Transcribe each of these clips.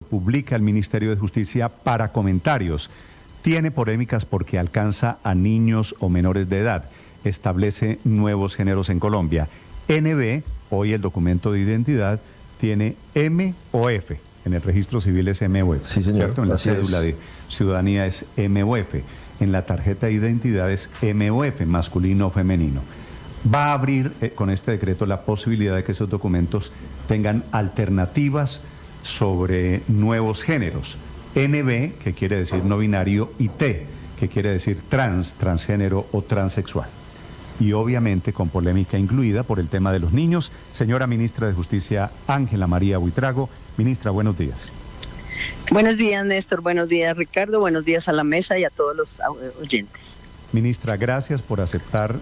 publica el Ministerio de Justicia para comentarios. Tiene polémicas porque alcanza a niños o menores de edad. Establece nuevos géneros en Colombia. NB, hoy el documento de identidad, tiene M o F. En el registro civil es M o F. Sí, señor. ¿Cierto? En la cédula de ciudadanía es M o F. En la tarjeta de identidad es M o F, masculino o femenino. Va a abrir con este decreto la posibilidad de que esos documentos tengan alternativas sobre nuevos géneros. NB, que quiere decir no binario, y T, que quiere decir trans, transgénero o transexual. Y obviamente con polémica incluida por el tema de los niños. Señora Ministra de Justicia Ángela María Buitrago. Ministra, buenos días. Buenos días, Néstor. Buenos días, Ricardo. Buenos días a la mesa y a todos los oyentes. Ministra, gracias por aceptar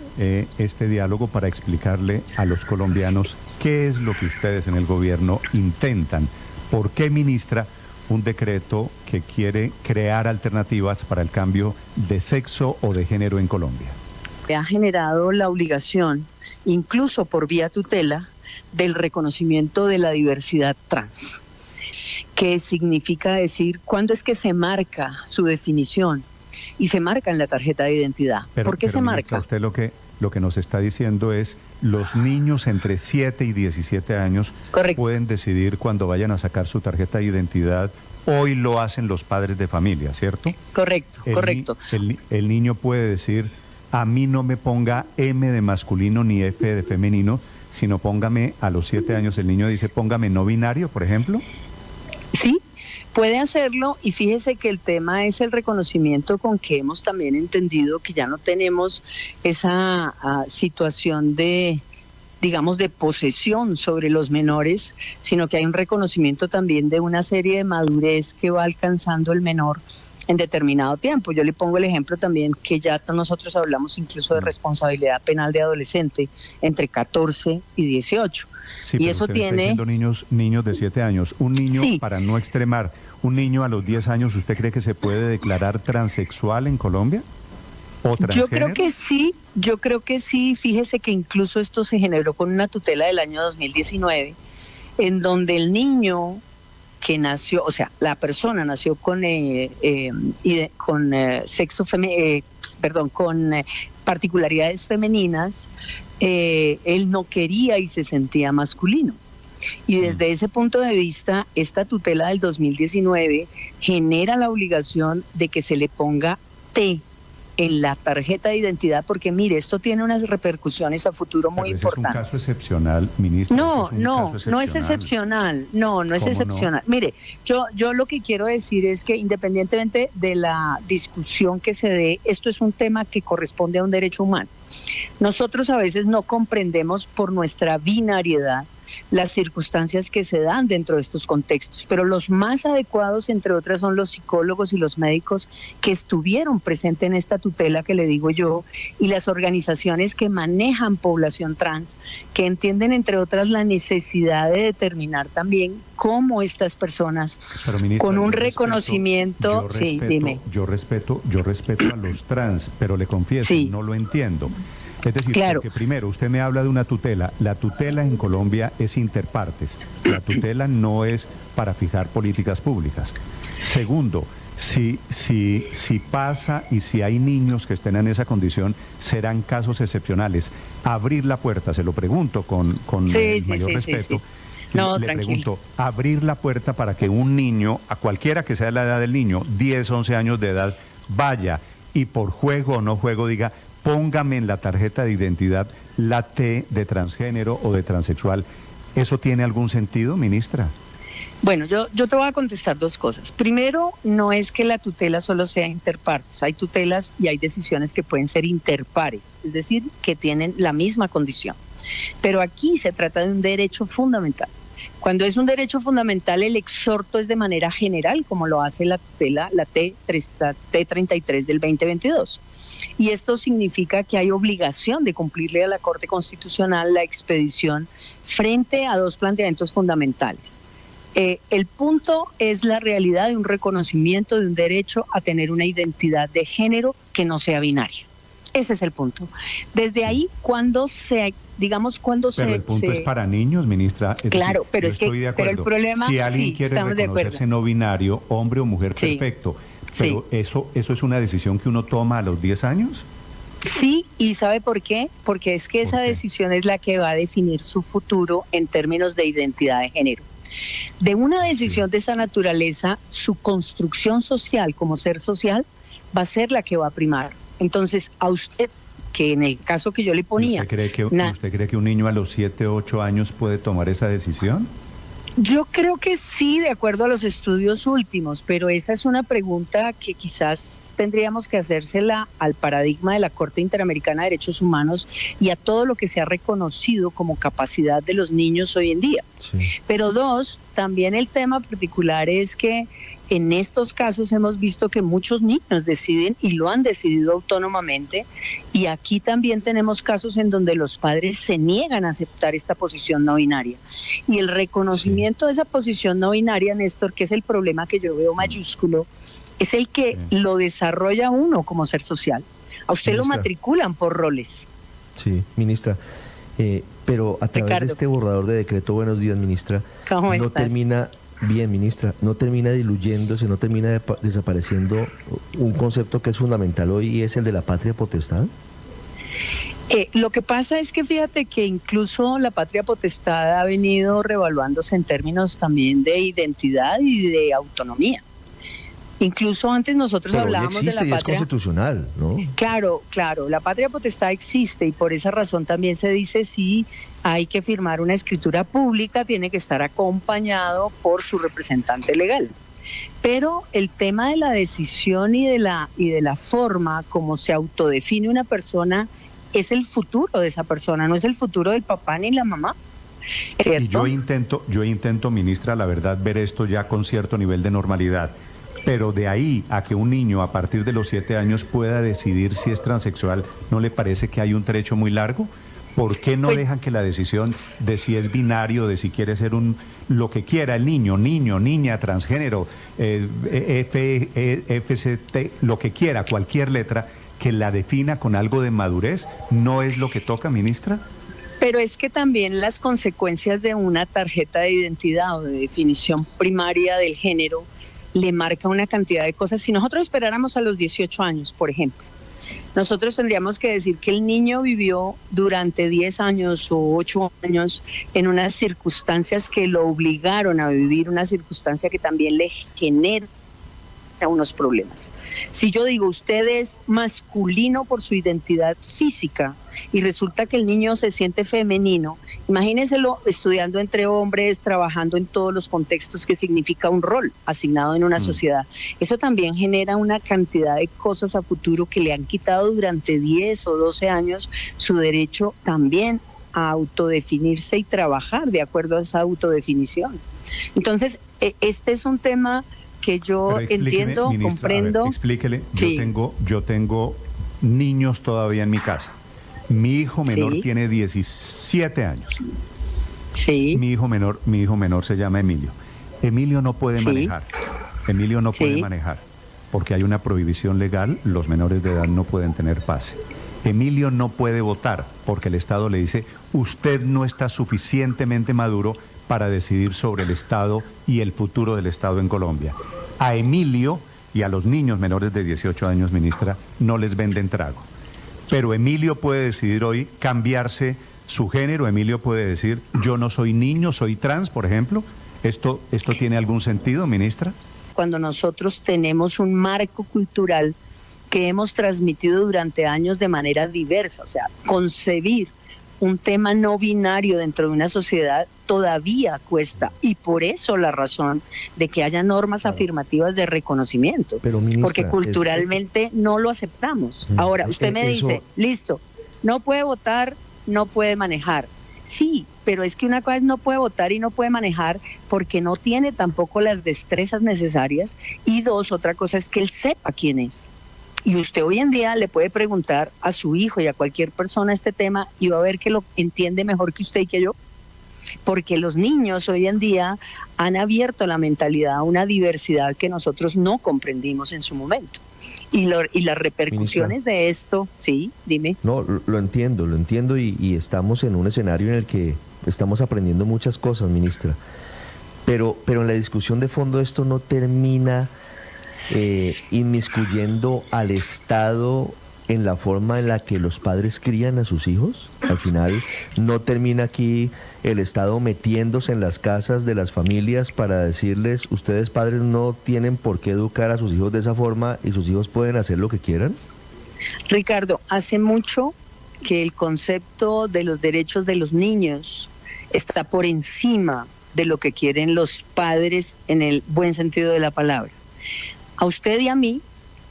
este diálogo para explicarle a los colombianos qué es lo que ustedes en el gobierno intentan. ¿Por qué, ministra, un decreto que quiere crear alternativas para el cambio de sexo o de género en Colombia? Ha generado la obligación, incluso por vía tutela, del reconocimiento de la diversidad trans, que significa decir cuándo es que se marca su definición, y se marca en la tarjeta de identidad. ¿Por qué se marca? Usted lo que nos está diciendo es los niños entre 7 y 17 años Correcto. Pueden decidir cuando vayan a sacar su tarjeta de identidad. Hoy lo hacen los padres de familia, ¿cierto? Correcto, correcto. El niño puede decir, a mí no me ponga M de masculino ni F de femenino, sino póngame, a los 7 años el niño dice, póngame no binario, por ejemplo. Sí, puede hacerlo, y fíjese que el tema es el reconocimiento con que hemos también entendido que ya no tenemos esa situación de, digamos, de posesión sobre los menores, sino que hay un reconocimiento también de una serie de madurez que va alcanzando el menor en determinado tiempo. Yo le pongo el ejemplo también que ya nosotros hablamos incluso de responsabilidad penal de adolescente entre 14 y 18. Sí, y eso tiene... niños de 7 años. Un niño, sí, para no extremar, un niño a los 10 años, ¿usted cree que se puede declarar transexual en Colombia? ¿O transgénero? Yo creo que sí. Fíjese que incluso esto se generó con una tutela del año 2019, en donde el niño que nació, o sea, la persona nació con particularidades femeninas, él no quería y se sentía masculino. Y desde ese punto de vista, esta tutela del 2019 genera la obligación de que se le ponga T en la tarjeta de identidad, porque mire, esto tiene unas repercusiones a futuro muy importantes. ¿Es un caso excepcional, ministra? No es excepcional. No es excepcional. No? Mire, yo lo que quiero decir es que independientemente de la discusión que se dé, esto es un tema que corresponde a un derecho humano. Nosotros a veces no comprendemos por nuestra binariedad las circunstancias que se dan dentro de estos contextos, pero los más adecuados, entre otras, son los psicólogos y los médicos que estuvieron presentes en esta tutela que le digo yo, y las organizaciones que manejan población trans, que entienden, entre otras, la necesidad de determinar también cómo estas personas, ministra, con un reconocimiento... Yo respeto a los trans, pero le confieso, no lo entiendo. Es decir, claro, porque primero usted me habla de una tutela. La tutela en Colombia es interpartes. La tutela no es para fijar políticas públicas. Segundo, si pasa y si hay niños que estén en esa condición, serán casos excepcionales. Abrir la puerta, se lo pregunto con mayor respeto. No, le tranquilo. pregunto, abrir la puerta para que un niño, a cualquiera que sea la edad del niño, 10, 11 años de edad, vaya y por juego o no juego diga, póngame en la tarjeta de identidad la T de transgénero o de transexual. ¿Eso tiene algún sentido, ministra? Bueno, yo te voy a contestar dos cosas. Primero, no es que la tutela solo sea interpartes. Hay tutelas y hay decisiones que pueden ser interpares, es decir, que tienen la misma condición. Pero aquí se trata de un derecho fundamental. Cuando es un derecho fundamental, el exhorto es de manera general, como lo hace la tutela, la T33 del 2022. Y esto significa que hay obligación de cumplirle a la Corte Constitucional la expedición frente a dos planteamientos fundamentales. El punto es la realidad de un reconocimiento de un derecho a tener una identidad de género que no sea binaria. Ese es el punto. Desde ahí, cuando se digamos, cuando pero el punto es para niños, ministra. Claro, decir, pero es que estoy de acuerdo. pero el problema, si alguien sí, quiere estamos de reconocerse acuerdo. no binario, hombre o mujer, Sí, perfecto. Pero sí. eso es una decisión que uno toma a los 10 años. Sí, ¿y sabe por qué? Porque es que esa ¿Por qué? decisión es la que va a definir su futuro en términos de identidad de género. De una Sí. decisión de esa naturaleza, su construcción social como ser social va a ser la que va a primar. Entonces, a usted, que en el caso que yo le ¿Y ponía, usted cree que un niño a los 7, 8 años puede tomar esa decisión? yo creo que sí, de acuerdo a los estudios últimos, pero esa es una pregunta que quizás tendríamos que hacérsela al paradigma de la Corte Interamericana de Derechos Humanos y a todo lo que se ha reconocido como capacidad de los niños hoy en día. Sí. Pero dos, también el tema particular es que en estos casos hemos visto que muchos niños deciden y lo han decidido autónomamente, y aquí también tenemos casos en donde los padres se niegan a aceptar esta posición no binaria. Y el reconocimiento de esa posición no binaria, Néstor, que es el problema que yo veo mayúsculo, es el que lo desarrolla uno como ser social. A usted lo Ministra. matriculan por roles. Sí, ministra. Pero a través Ricardo. de este borrador de decreto, buenos días, ministra, ¿Cómo no estás? termina, bien, ministra, no termina diluyéndose, no termina desapareciendo un concepto que es fundamental hoy y es el de la patria potestad. Lo que pasa es que fíjate que incluso la patria potestad ha venido revaluándose en términos también de identidad y de autonomía. Incluso antes nosotros Pero hoy hablábamos de existe la y es patria. constitucional, ¿no? Claro, claro, la patria potestad existe y por esa razón también se dice si hay que firmar una escritura pública, tiene que estar acompañado por su representante legal. Pero el tema de la decisión y de la forma como se autodefine una persona es el futuro de esa persona, no es el futuro del papá ni la mamá. ¿Cierto? Y yo intento, ministra, la verdad, ver esto ya con cierto nivel de normalidad. Pero de ahí a que un niño a partir de los 7 años pueda decidir si es transexual, ¿no le parece que hay un trecho muy largo? ¿Por qué no Pues, dejan que la decisión de si es binario, de si quiere ser lo que quiera el niño, niña, transgénero, FCT, lo que quiera, cualquier letra, que la defina con algo de madurez, no es lo que toca, ministra? pero es que también las consecuencias de una tarjeta de identidad o de definición primaria del género le marca una cantidad de cosas. Si nosotros esperáramos a los 18 años, por ejemplo, nosotros tendríamos que decir que el niño vivió durante 10 años o 8 años en unas circunstancias que lo obligaron a vivir, una circunstancia que también le genera unos problemas. Si yo digo usted es masculino por su identidad física y resulta que el niño se siente femenino, imagínenselo estudiando entre hombres, trabajando en todos los contextos que significa un rol asignado en una sociedad. Eso también genera una cantidad de cosas a futuro que le han quitado durante 10 o 12 años su derecho también a autodefinirse y trabajar de acuerdo a esa autodefinición. Entonces, este es un tema que yo Pero explíqueme, entiendo, ministra, comprendo. a ver, explíquele, Sí. yo tengo niños todavía en mi casa. Mi hijo menor Sí. tiene 17 años. Sí, Mi hijo menor se llama Emilio. Emilio no puede Sí. manejar. Emilio no puede Sí. manejar porque hay una prohibición legal, los menores de edad no pueden tener pase. Emilio no puede votar porque el Estado le dice, usted no está suficientemente maduro para decidir sobre el Estado y el futuro del Estado en Colombia. A Emilio y a los niños menores de 18 años, ministra, no les venden trago. Pero Emilio puede decidir hoy cambiarse su género. Emilio puede decir, yo no soy niño, soy trans, por ejemplo. ¿Esto tiene algún sentido, ministra? cuando nosotros tenemos un marco cultural que hemos transmitido durante años de manera diversa, o sea, concebir un tema no binario dentro de una sociedad todavía cuesta, y por eso la razón de que haya normas afirmativas de reconocimiento, Pero, ministra, porque culturalmente no lo aceptamos. Ahora, usted me dice, listo, no puede votar, no puede manejar. Sí, pero es que una cosa es no puede votar y no puede manejar porque no tiene tampoco las destrezas necesarias, y dos, otra cosa es que él sepa quién es. Y usted hoy en día le puede preguntar a su hijo y a cualquier persona este tema y va a ver que lo entiende mejor que usted y que yo, porque los niños hoy en día han abierto la mentalidad a una diversidad que nosotros no comprendimos en su momento. Y las repercusiones de esto, sí, dime. No, lo entiendo y estamos en un escenario en el que estamos aprendiendo muchas cosas, ministra. Pero en la discusión de fondo esto no termina inmiscuyendo al Estado en la forma en la que los padres crían a sus hijos. Al final no termina aquí el Estado metiéndose en las casas de las familias para decirles, ustedes padres no tienen por qué educar a sus hijos de esa forma y sus hijos pueden hacer lo que quieran. Ricardo, hace mucho que el concepto de los derechos de los niños está por encima de lo que quieren los padres en el buen sentido de la palabra. A usted y a mí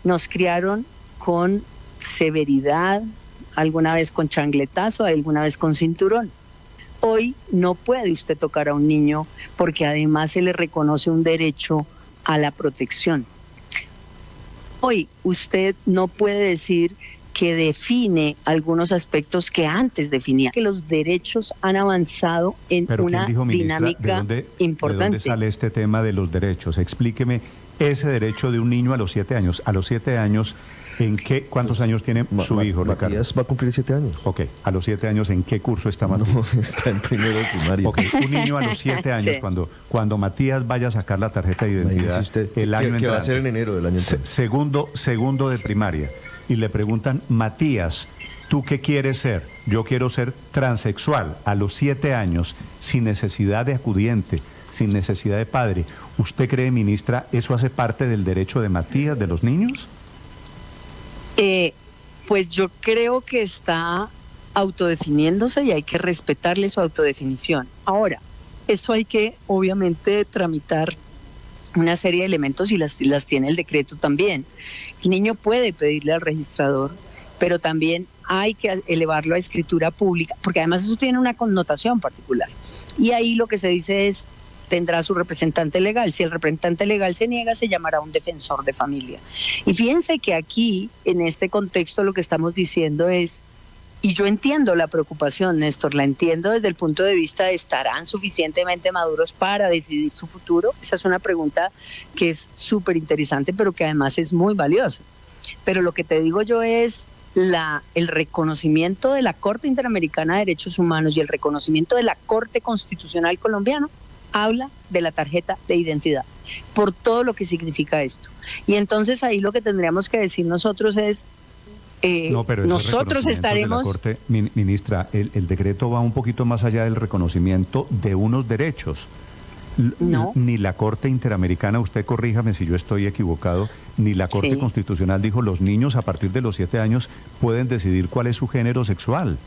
nos criaron con severidad, alguna vez con changletazo, alguna vez con cinturón. Hoy no puede usted tocar a un niño porque además se le reconoce un derecho a la protección. Hoy usted no puede decir que define algunos aspectos que antes definía, que los derechos han avanzado en una dinámica importante. ¿De dónde sale este tema de los derechos? Explíqueme ese derecho de un niño a los 7 años. A los 7 años, ¿cuántos años tiene su hijo, Ricardo? Matías va a cumplir 7 años. Ok, a los 7 años, ¿en qué curso está Matías? No, está en primero de primaria. Ok, un niño a los 7 años, sí. cuando Matías vaya a sacar la tarjeta de identidad, usted, el año entrante, que va a ser en enero del año entrante. Segundo de primaria, y le preguntan, Matías, ¿tú qué quieres ser? Yo quiero ser transexual a los 7 años, sin necesidad de acudiente, sin necesidad de padre. ¿Usted cree, ministra, eso hace parte del derecho de Matías, de los niños? Pues yo creo que está autodefiniéndose y hay que respetarle su autodefinición. Ahora, esto hay que obviamente tramitar una serie de elementos y las tiene el decreto también. El niño puede pedirle al registrador, pero también hay que elevarlo a escritura pública, porque además eso tiene una connotación particular. Y ahí lo que se dice es, tendrá su representante legal. Si el representante legal se niega, se llamará un defensor de familia. Y fíjense que aquí, en este contexto, lo que estamos diciendo es, y yo entiendo la preocupación, Néstor, la entiendo desde el punto de vista de ¿estarán suficientemente maduros para decidir su futuro? Esa es una pregunta que es súper interesante, pero que además es muy valiosa. Pero lo que te digo yo es el reconocimiento de la Corte Interamericana de Derechos Humanos y el reconocimiento de la Corte Constitucional Colombiana habla de la tarjeta de identidad, por todo lo que significa esto. Y entonces ahí lo que tendríamos que decir nosotros es, nosotros estaremos... Corte, ministra, el decreto va un poquito más allá del reconocimiento de unos derechos. No. Ni la Corte Interamericana, usted corríjame si yo estoy equivocado, ni la Corte Constitucional dijo los niños a partir de los 7 años pueden decidir cuál es su género sexual.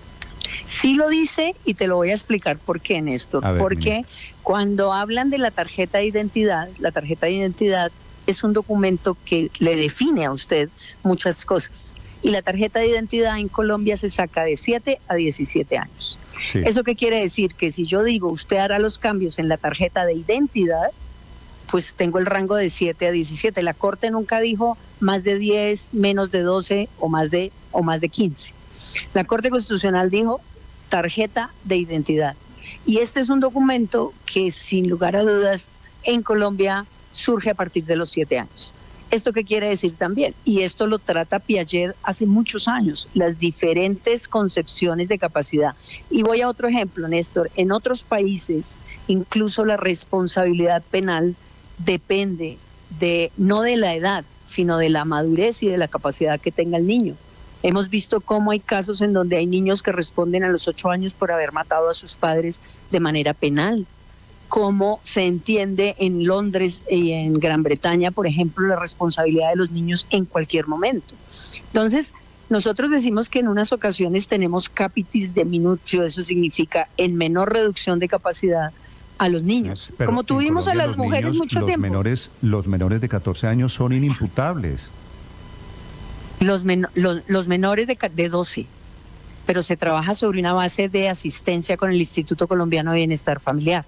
Sí lo dice y te lo voy a explicar por qué, Néstor. Porque cuando hablan de la tarjeta de identidad es un documento que le define a usted muchas cosas. Y la tarjeta de identidad en Colombia se saca de 7 a 17 años. Sí. ¿Eso qué quiere decir? Que si yo digo usted hará los cambios en la tarjeta de identidad, pues tengo el rango de 7 a 17. La Corte nunca dijo más de 10, menos de 12 o más de 15. La Corte Constitucional dijo tarjeta de identidad. Y este es un documento que sin lugar a dudas en Colombia surge a partir de los 7 años. ¿Esto qué quiere decir también? Y esto lo trata Piaget hace muchos años, las diferentes concepciones de capacidad. Y voy a otro ejemplo, Néstor. En otros países, incluso la responsabilidad penal depende no de la edad, sino de la madurez y de la capacidad que tenga el niño. Hemos visto cómo hay casos en donde hay niños que responden a los 8 años por haber matado a sus padres de manera penal. Cómo se entiende en Londres y en Gran Bretaña, por ejemplo, la responsabilidad de los niños en cualquier momento. Entonces, nosotros decimos que en unas ocasiones tenemos capitis de minutio, eso significa en menor reducción de capacidad a los niños. Pero como tuvimos Colombia, a las mujeres niños, mucho tiempo. Los menores de 14 años son inimputables. Los menores de 12, pero se trabaja sobre una base de asistencia con el Instituto Colombiano de Bienestar Familiar.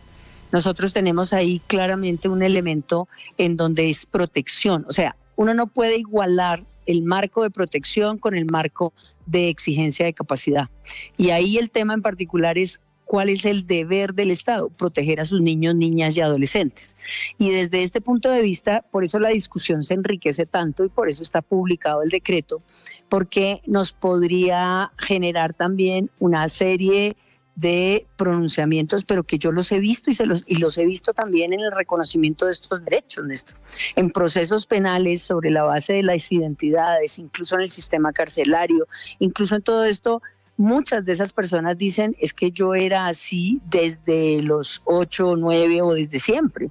Nosotros tenemos ahí claramente un elemento en donde es protección. O sea, uno no puede igualar el marco de protección con el marco de exigencia de capacidad. Y ahí el tema en particular es cuál es el deber del Estado, proteger a sus niños, niñas y adolescentes. Y desde este punto de vista, por eso la discusión se enriquece tanto y por eso está publicado el decreto, porque nos podría generar también una serie de pronunciamientos, pero que yo los he visto y los he visto también en el reconocimiento de estos derechos, Néstor, en procesos penales sobre la base de las identidades, incluso en el sistema carcelario, incluso en todo esto. Muchas de esas personas dicen, es que yo era así desde los 8 o 9 o desde siempre.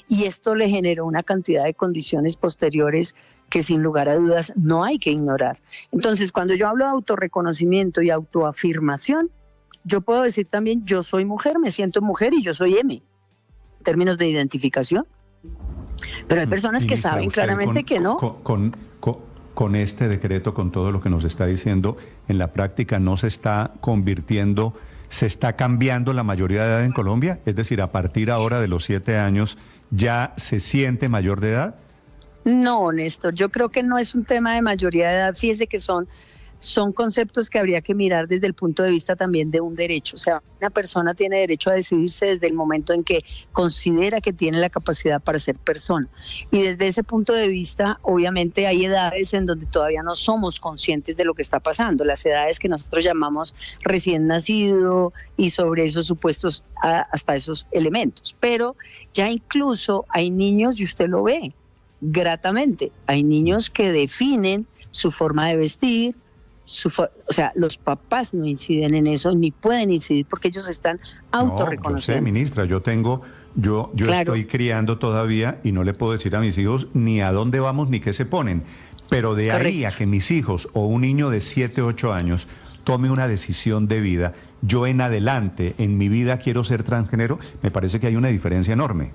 Y esto le generó una cantidad de condiciones posteriores que sin lugar a dudas no hay que ignorar. Entonces, cuando yo hablo de autorreconocimiento y autoafirmación, yo puedo decir también, yo soy mujer, me siento mujer y yo soy M, en términos de identificación. Pero hay personas que saben claramente que no. Con este decreto, con todo lo que nos está diciendo, en la práctica no se está convirtiendo, se está cambiando la mayoría de edad en Colombia, es decir, a partir ahora de los 7 años ya se siente mayor de edad. No, Néstor, yo creo que no es un tema de mayoría de edad, fíjese que son conceptos que habría que mirar desde el punto de vista también de un derecho. O sea, una persona tiene derecho a decidirse desde el momento en que considera que tiene la capacidad para ser persona. Y desde ese punto de vista, obviamente hay edades en donde todavía no somos conscientes de lo que está pasando. Las edades que nosotros llamamos recién nacido y sobre esos supuestos hasta esos elementos. Pero ya incluso hay niños, y usted lo ve gratamente, hay niños que definen su forma de vestir, o sea, los papás no inciden en eso, ni pueden incidir porque ellos están autorreconociendo. No, yo sé, ministra, yo claro, estoy criando todavía y no le puedo decir a mis hijos ni a dónde vamos ni qué se ponen, pero de correcto, ahí a que mis hijos o un niño de 7, 8 años tome una decisión de vida, yo en adelante, en mi vida quiero ser transgénero, me parece que hay una diferencia enorme.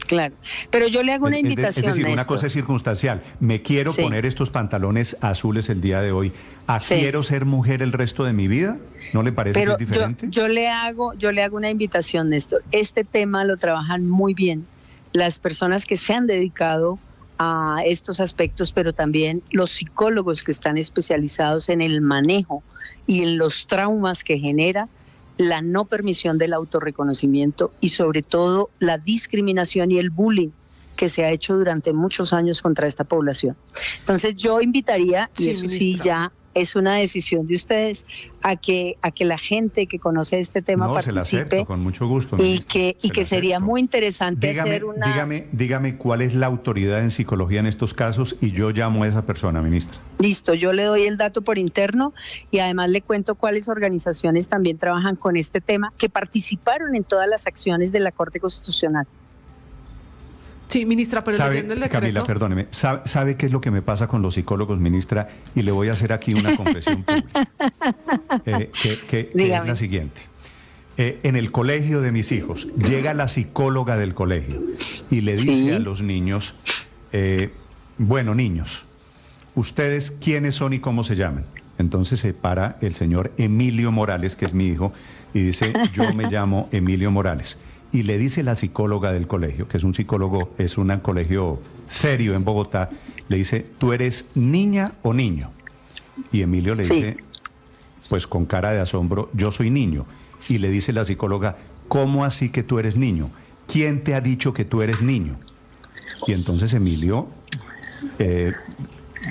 Claro, pero yo le hago una invitación. Es decir, una cosa es circunstancial. Me quiero poner estos pantalones azules el día de hoy. ¿Quiero ser mujer el resto de mi vida? ¿No le parece que es diferente? Yo le hago una invitación, Néstor. Este tema lo trabajan muy bien las personas que se han dedicado a estos aspectos, pero también los psicólogos que están especializados en el manejo y en los traumas que genera la no permisión del autorreconocimiento y sobre todo la discriminación y el bullying que se ha hecho durante muchos años contra esta población. Entonces yo invitaría, y eso sí ya es una decisión de ustedes, a que la gente que conoce este tema participe. Se la acepto, con mucho gusto. Y que sería muy interesante hacer una... Dígame cuál es la autoridad en psicología en estos casos y yo llamo a esa persona, ministra. Listo, yo le doy el dato por interno y además le cuento cuáles organizaciones también trabajan con este tema, que participaron en todas las acciones de la Corte Constitucional. Sí, ministra, pero leyendo el decreto... Camila, perdóneme, ¿sabe qué es lo que me pasa con los psicólogos, ministra? Y le voy a hacer aquí una confesión pública, que es la siguiente. En el colegio de mis hijos, llega la psicóloga del colegio y le dice a los niños, bueno, niños, ¿ustedes quiénes son y cómo se llaman? Entonces se para el señor Emilio Morales, que es mi hijo, y dice, yo me llamo Emilio Morales. Y le dice la psicóloga del colegio, que es un psicólogo, es un colegio serio en Bogotá, le dice, ¿tú eres niña o niño? Y Emilio le dice, pues con cara de asombro, yo soy niño. Y le dice la psicóloga, ¿cómo así que tú eres niño? ¿Quién te ha dicho que tú eres niño? Y entonces Emilio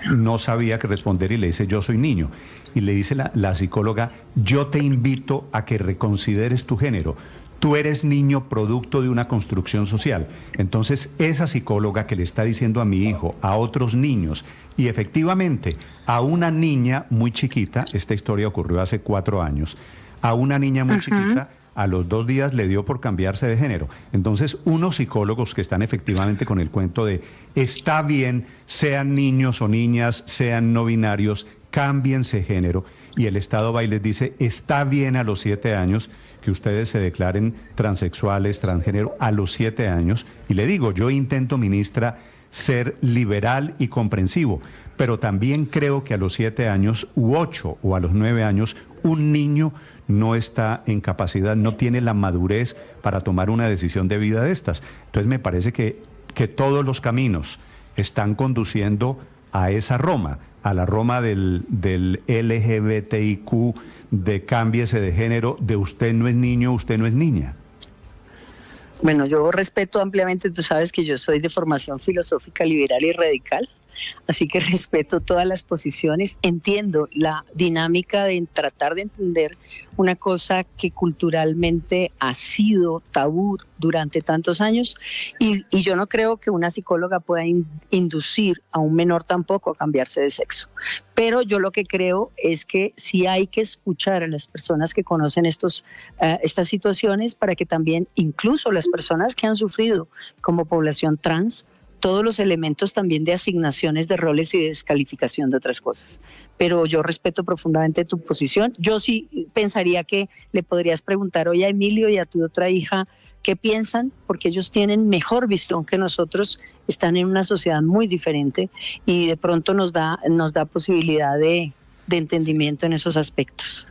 no sabía qué responder y le dice, yo soy niño. Y le dice la psicóloga, yo te invito a que reconsideres tu género. Tú eres niño producto de una construcción social. Entonces, esa psicóloga que le está diciendo a mi hijo, a otros niños, y efectivamente a una niña muy chiquita, esta historia ocurrió hace 4 años, a una niña muy chiquita, a los 2 días le dio por cambiarse de género. Entonces, unos psicólogos que están efectivamente con el cuento de, está bien, sean niños o niñas, sean no binarios, cámbiense género, y el Estado va y les dice, está bien a los 7 años que ustedes se declaren transexuales, transgénero, a los 7 años. Y le digo, yo intento, ministra, ser liberal y comprensivo, pero también creo que a los 7 años u 8 o a los 9 años, un niño no está en capacidad, no tiene la madurez para tomar una decisión de vida de estas. Entonces me parece que todos los caminos están conduciendo a esa Roma, a la Roma del LGBTIQ, de cámbiese de género, de usted no es niño, usted no es niña? Bueno, yo respeto ampliamente, tú sabes que yo soy de formación filosófica liberal y radical, así que respeto todas las posiciones, entiendo la dinámica de tratar de entender una cosa que culturalmente ha sido tabú durante tantos años y yo no creo que una psicóloga pueda inducir a un menor tampoco a cambiarse de sexo. Pero yo lo que creo es que sí hay que escuchar a las personas que conocen estas situaciones para que también incluso las personas que han sufrido como población trans todos los elementos también de asignaciones de roles y de descalificación de otras cosas. Pero yo respeto profundamente tu posición. Yo sí pensaría que le podrías preguntar hoy a Emilio y a tu otra hija qué piensan, porque ellos tienen mejor visión que nosotros, están en una sociedad muy diferente y de pronto nos da posibilidad de entendimiento en esos aspectos.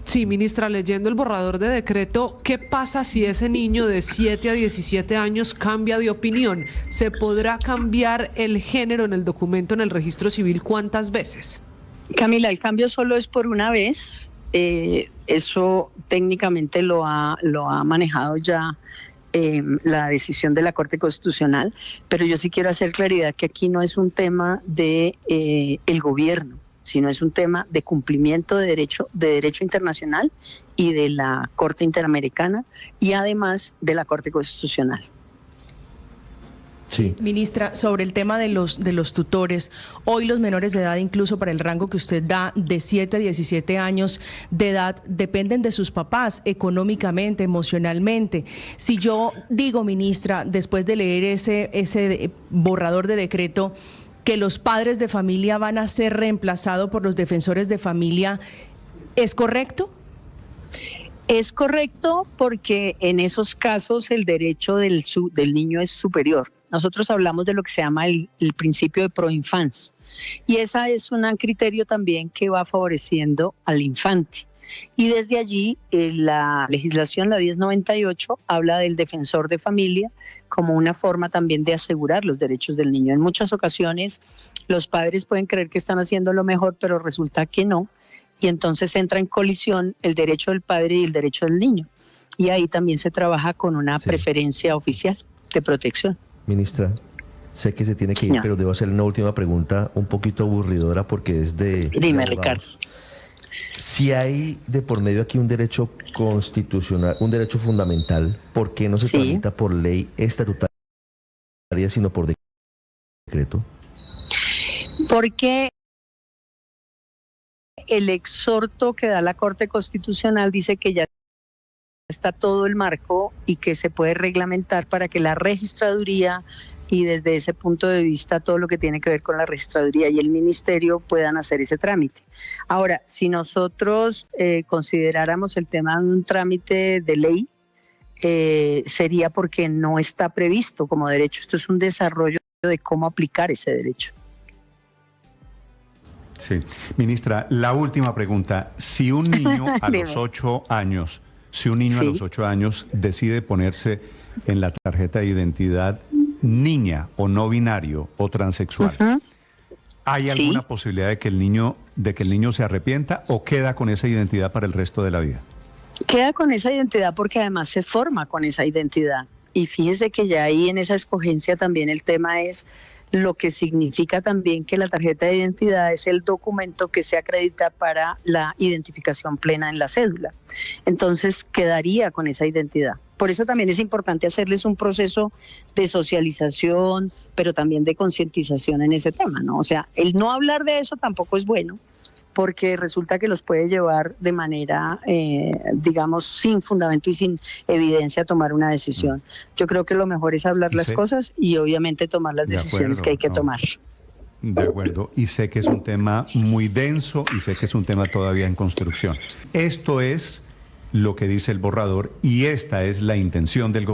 Sí, ministra, leyendo el borrador de decreto, ¿qué pasa si ese niño de 7 a 17 años cambia de opinión? ¿Se podrá cambiar el género en el documento, en el registro civil, cuántas veces? Camila, el cambio solo es por una vez. Eso técnicamente lo ha manejado ya la decisión de la Corte Constitucional, pero yo sí quiero hacer claridad que aquí no es un tema de el gobierno, sino es un tema de cumplimiento de derecho internacional y de la Corte Interamericana y además de la Corte Constitucional. Sí. Ministra, sobre el tema de los tutores, hoy los menores de edad, incluso para el rango que usted da, de 7 a 17 años de edad, dependen de sus papás económicamente, emocionalmente. Si yo digo, ministra, después de leer ese borrador de decreto, que los padres de familia van a ser reemplazados por los defensores de familia, ¿es correcto? Es correcto porque en esos casos el derecho del niño es superior. Nosotros hablamos de lo que se llama el principio de proinfancia y ese es un criterio también que va favoreciendo al infante. Y desde allí la legislación, la 1098, habla del defensor de familia como una forma también de asegurar los derechos del niño. En muchas ocasiones los padres pueden creer que están haciendo lo mejor, pero resulta que no, y entonces entra en colisión el derecho del padre y el derecho del niño. Y ahí también se trabaja con una preferencia oficial de protección. Ministra, sé que se tiene que ir, pero debo hacerle una última pregunta un poquito aburridora porque es de... Dime, Ricardo. Si hay de por medio aquí un derecho constitucional, un derecho fundamental, ¿por qué no se tramita por ley estatutaria, sino por decreto? Porque el exhorto que da la Corte Constitucional dice que ya está todo el marco y que se puede reglamentar para que la registraduría y desde ese punto de vista todo lo que tiene que ver con la registraduría y el ministerio puedan hacer ese trámite. Ahora, si nosotros consideráramos el tema de un trámite de ley, sería porque no está previsto como derecho. Esto es un desarrollo de cómo aplicar ese derecho. Sí. Ministra, la última pregunta. Si un niño a los 8 años, a los 8 años decide ponerse en la tarjeta de identidad niña o no binario o transexual, ¿hay alguna posibilidad de que el niño se arrepienta o queda con esa identidad para el resto de la vida? Queda con esa identidad porque además se forma con esa identidad. Y fíjese que ya ahí en esa escogencia también el tema es lo que significa también que la tarjeta de identidad es el documento que se acredita para la identificación plena en la cédula. Entonces quedaría con esa identidad. Por eso también es importante hacerles un proceso de socialización, pero también de concientización en ese tema, ¿no? O sea, el no hablar de eso tampoco es bueno, porque resulta que los puede llevar de manera, digamos, sin fundamento y sin evidencia a tomar una decisión. Yo creo que lo mejor es hablar las cosas y obviamente tomar las decisiones que hay que tomar. De acuerdo, y sé que es un tema muy denso y sé que es un tema todavía en construcción. Esto es lo que dice el borrador y esta es la intención del gobierno.